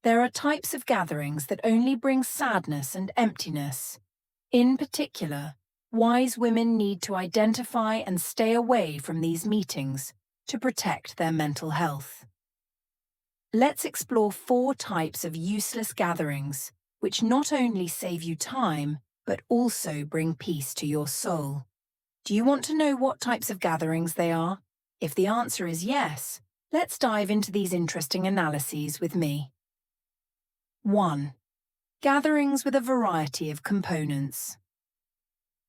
There are types of gatherings that only bring sadness and emptiness. In particular, wise women need to identify and stay away from these meetings to protect their mental health. Let's explore 4 types of useless gatherings, which not only save you time, but also bring peace to your soul. Do you want to know what types of gatherings they are? If the answer is yes, let's dive into these interesting analyses with me. 1. Gatherings with a variety of components.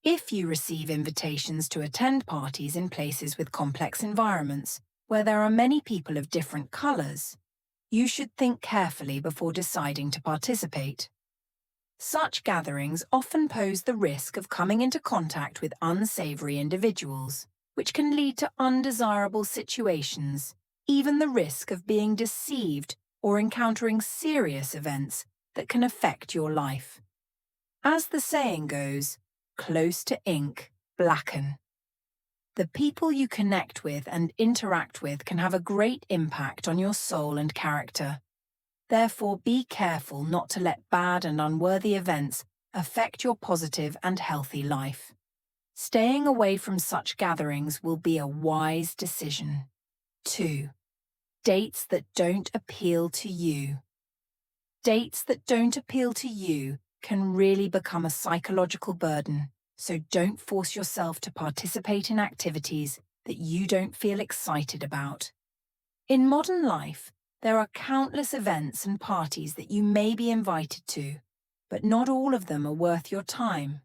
If you receive invitations to attend parties in places with complex environments, where there are many people of different colors, you should think carefully before deciding to participate. Such gatherings often pose the risk of coming into contact with unsavory individuals, which can lead to undesirable situations, even the risk of being deceived or encountering serious events that can affect your life. As the saying goes, close to ink, blacken. The people you connect with and interact with can have a great impact on your soul and character. Therefore, be careful not to let bad and unworthy events affect your positive and healthy life. Staying away from such gatherings will be a wise decision. 2. Dates that don't appeal to you. Dates that don't appeal to you can really become a psychological burden, so don't force yourself to participate in activities that you don't feel excited about. In modern life, there are countless events and parties that you may be invited to, but not all of them are worth your time.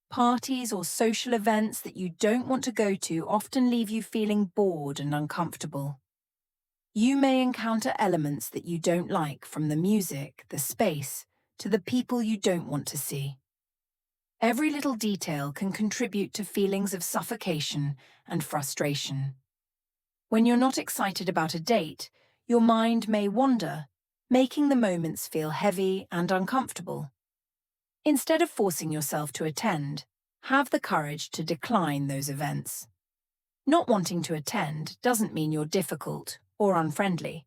Parties or social events that you don't want to go to often leave you feeling bored and uncomfortable. You may encounter elements that you don't like, from the music, the space, to the people you don't want to see. Every little detail can contribute to feelings of suffocation and frustration. When you're not excited about a date, your mind may wander, making the moments feel heavy and uncomfortable. Instead of forcing yourself to attend, have the courage to decline those events. Not wanting to attend doesn't mean you're difficult or unfriendly.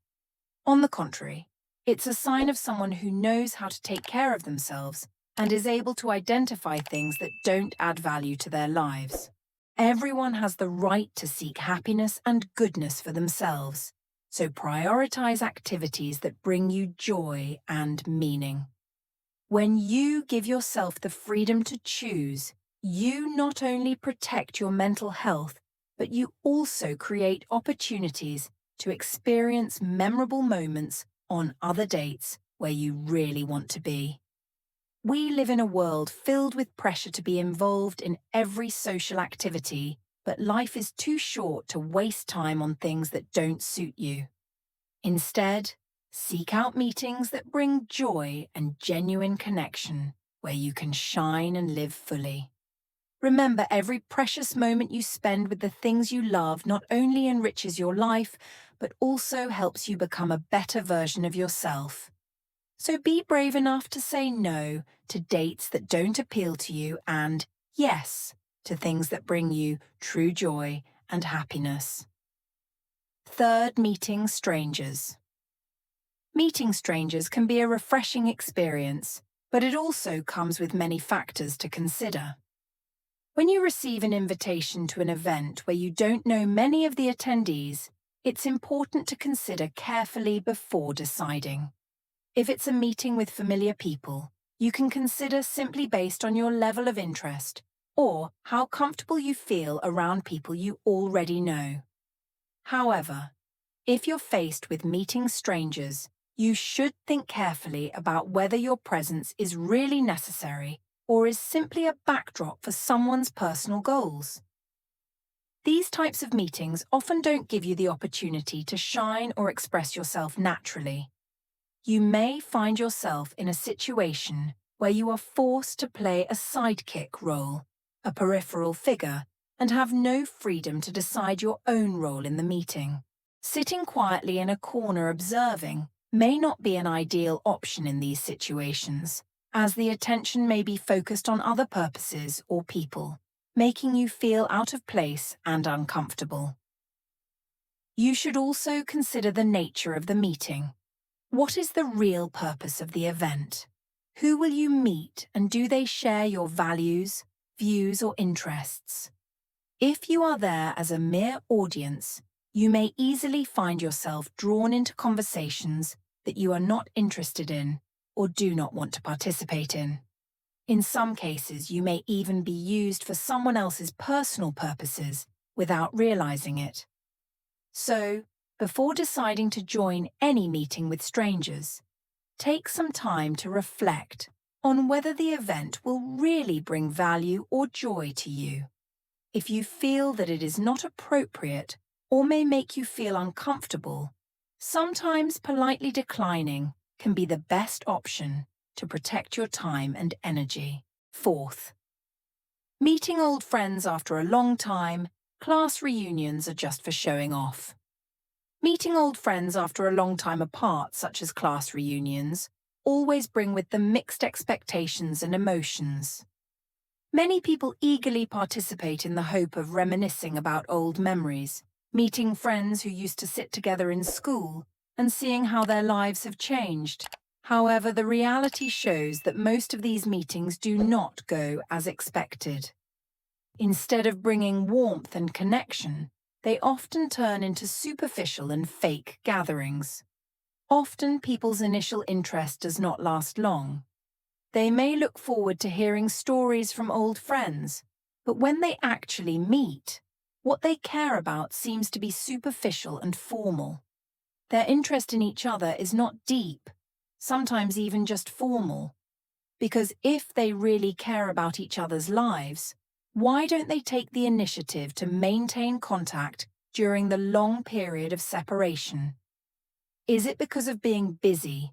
On the contrary, it's a sign of someone who knows how to take care of themselves and is able to identify things that don't add value to their lives. Everyone has the right to seek happiness and goodness for themselves, so prioritize activities that bring you joy and meaning. When you give yourself the freedom to choose, you not only protect your mental health, but you also create opportunities to experience memorable moments on other dates where you really want to be. We live in a world filled with pressure to be involved in every social activity, but life is too short to waste time on things that don't suit you. Instead, seek out meetings that bring joy and genuine connection, where you can shine and live fully. Remember, every precious moment you spend with the things you love not only enriches your life, but also helps you become a better version of yourself. So be brave enough to say no to dates that don't appeal to you and yes to things that bring you true joy and happiness. 3rd, meeting strangers. Meeting strangers can be a refreshing experience, but it also comes with many factors to consider. When you receive an invitation to an event where you don't know many of the attendees, it's important to consider carefully before deciding. If it's a meeting with familiar people, you can consider simply based on your level of interest or how comfortable you feel around people you already know. However, if you're faced with meeting strangers, you should think carefully about whether your presence is really necessary or is simply a backdrop for someone's personal goals. These types of meetings often don't give you the opportunity to shine or express yourself naturally. You may find yourself in a situation where you are forced to play a sidekick role, a peripheral figure, and have no freedom to decide your own role in the meeting. Sitting quietly in a corner observing may not be an ideal option in these situations, as the attention may be focused on other purposes or people, making you feel out of place and uncomfortable. You should also consider the nature of the meeting. What is the real purpose of the event? Who will you meet, and do they share your values, views, or interests? If you are there as a mere audience, you may easily find yourself drawn into conversations that you are not interested in or do not want to participate in. In some cases, you may even be used for someone else's personal purposes without realizing it. So, before deciding to join any meeting with strangers, take some time to reflect on whether the event will really bring value or joy to you. If you feel that it is not appropriate or may make you feel uncomfortable, sometimes politely declining can be the best option to protect your time and energy. Fourth, meeting old friends after a long time, class reunions are just for showing off. Meeting old friends after a long time apart, such as class reunions, always bring with them mixed expectations and emotions. Many people eagerly participate in the hope of reminiscing about old memories, meeting friends who used to sit together in school and seeing how their lives have changed. However, the reality shows that most of these meetings do not go as expected. Instead of bringing warmth and connection, they often turn into superficial and fake gatherings. Often, people's initial interest does not last long. They may look forward to hearing stories from old friends, but when they actually meet, what they care about seems to be superficial and formal. Their interest in each other is not deep, sometimes even just formal. Because if they really care about each other's lives, why don't they take the initiative to maintain contact during the long period of separation? Is it because of being busy,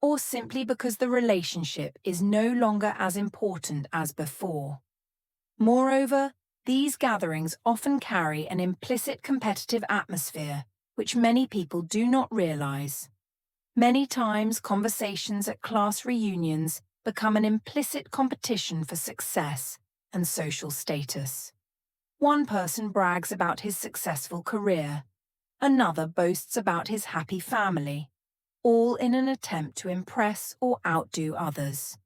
or simply because the relationship is no longer as important as before? Moreover, these gatherings often carry an implicit competitive atmosphere, which many people do not realize. Many times, conversations at class reunions become an implicit competition for success and social status. One person brags about his successful career, another boasts about his happy family, all in an attempt to impress or outdo others.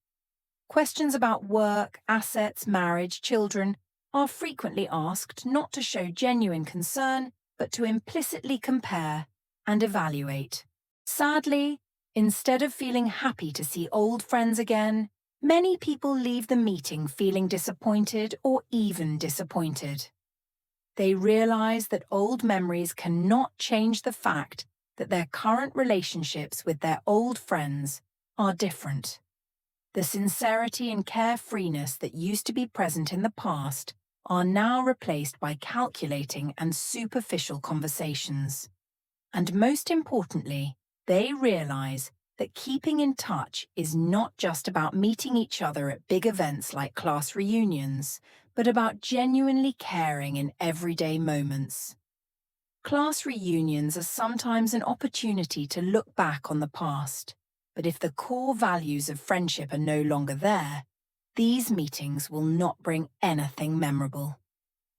Questions about work, assets, marriage, children are frequently asked not to show genuine concern, but to implicitly compare and evaluate. Sadly, instead of feeling happy to see old friends again, many people leave the meeting feeling disappointed or even disappointed. They realize that old memories cannot change the fact that their current relationships with their old friends are different. The sincerity and carefreeness that used to be present in the past are now replaced by calculating and superficial conversations. And most importantly, they realize that keeping in touch is not just about meeting each other at big events like class reunions, but about genuinely caring in everyday moments. Class reunions are sometimes an opportunity to look back on the past, but if the core values of friendship are no longer there, these meetings will not bring anything memorable.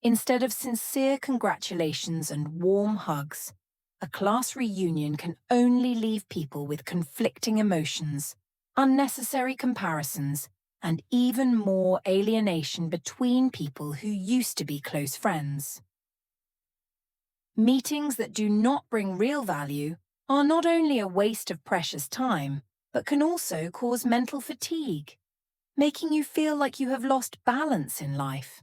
Instead of sincere congratulations and warm hugs, a class reunion can only leave people with conflicting emotions, unnecessary comparisons, and even more alienation between people who used to be close friends. Meetings that do not bring real value are not only a waste of precious time, but can also cause mental fatigue, making you feel like you have lost balance in life.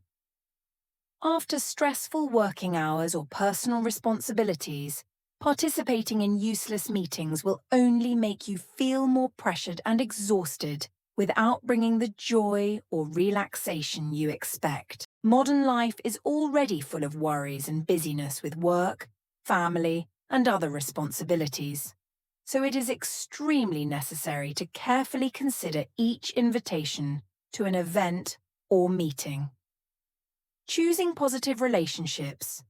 After stressful working hours or personal responsibilities, participating in useless meetings will only make you feel more pressured and exhausted without bringing the joy or relaxation you expect. Modern life is already full of worries and busyness with work, family, and other responsibilities. So it is extremely necessary to carefully consider each invitation to an event or meeting. Choosing positive relationships,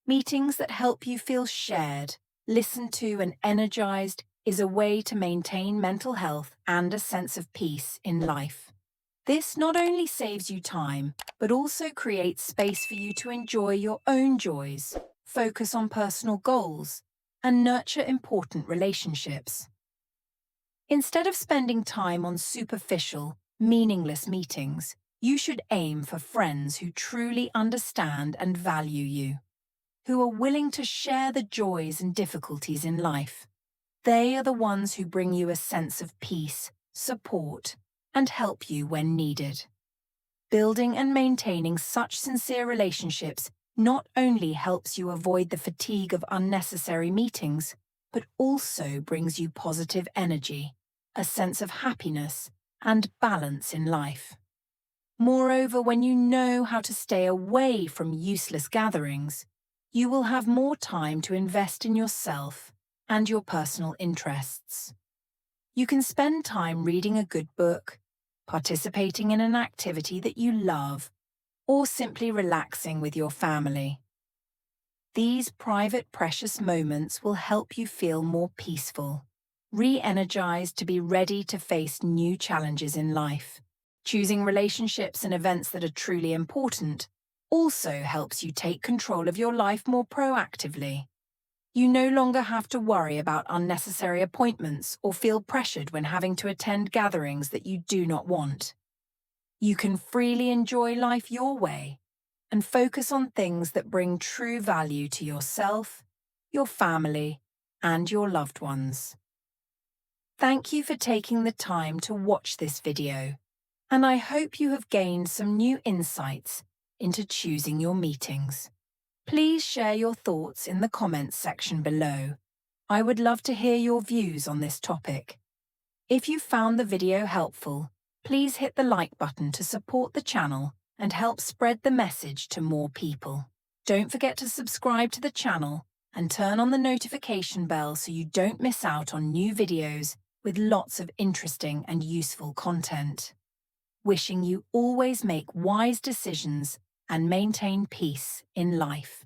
meetings that help you feel shared, listened to, and energized is a way to maintain mental health and a sense of peace in life. This not only saves you time, but also creates space for you to enjoy your own joys, focus on personal goals, and nurture important relationships. Instead of spending time on superficial, meaningless meetings, you should aim for friends who truly understand and value you, who are willing to share the joys and difficulties in life. They are the ones who bring you a sense of peace, support, and help you when needed. Building and maintaining such sincere relationships not only helps you avoid the fatigue of unnecessary meetings, but also brings you positive energy, a sense of happiness, and balance in life. Moreover, when you know how to stay away from useless gatherings, you will have more time to invest in yourself and your personal interests. You can spend time reading a good book, participating in an activity that you love, or simply relaxing with your family. These private, precious moments will help you feel more peaceful, re-energized to be ready to face new challenges in life. Choosing relationships and events that are truly important also helps you take control of your life more proactively. You no longer have to worry about unnecessary appointments or feel pressured when having to attend gatherings that you do not want. You can freely enjoy life your way and focus on things that bring true value to yourself, your family, and your loved ones. Thank you for taking the time to watch this video, and I hope you have gained some new insights into choosing your meetings. Please share your thoughts in the comments section below. I would love to hear your views on this topic. If you found the video helpful, please hit the like button to support the channel and help spread the message to more people. Don't forget to subscribe to the channel and turn on the notification bell so you don't miss out on new videos with lots of interesting and useful content. Wishing you always make wise decisions and maintain peace in life.